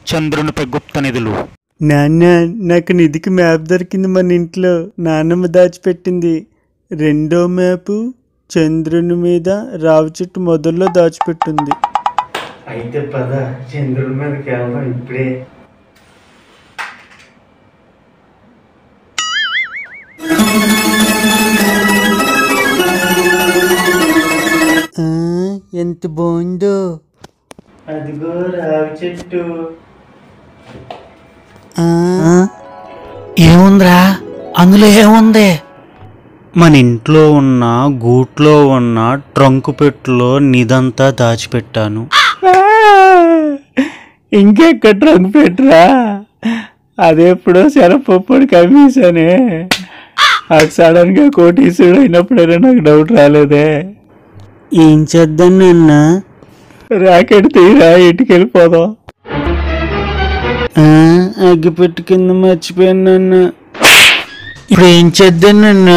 చంద్రునిపై గుప్త నిధులు. నాన్న, నాకు నిధికి మ్యాప్ దొరికింది. మన ఇంట్లో నాన్నమ్మ దాచిపెట్టింది. రెండో మ్యాపు చంద్రుని మీద రావి చెట్టు మొదల్లో దాచిపెట్టింది. అయితే పద, చంద్రుడి మీదకి వెళ్దాం ఇప్పుడే. ఎంత బాగుందో. అదిగో రావి చెట్టు. ఏముందిరా అందులో? ఏముంది? మన ఇంట్లో ఉన్న గూట్లో ఉన్న ట్రంక్ పెట్టులో నిదంతా దాచిపెట్టాను. ఇంకెక్కడ ట్రంక్ పెట్టురా? అదెప్పుడో శరపప్పుడు కమ్మేశానే. సడన్ గా కోటీసుడు అయినప్పుడైనా నాకు డౌట్ రాలేదే. ఏం చేద్దాం నాన్న? రాకెట్ తీరా, ఇంటికి వెళ్ళిపోదాం. అగ్గిపెట్టి కింద మర్చిపోయాను నాన్న. ఇప్పుడు ఏం చేద్దాం నాన్న?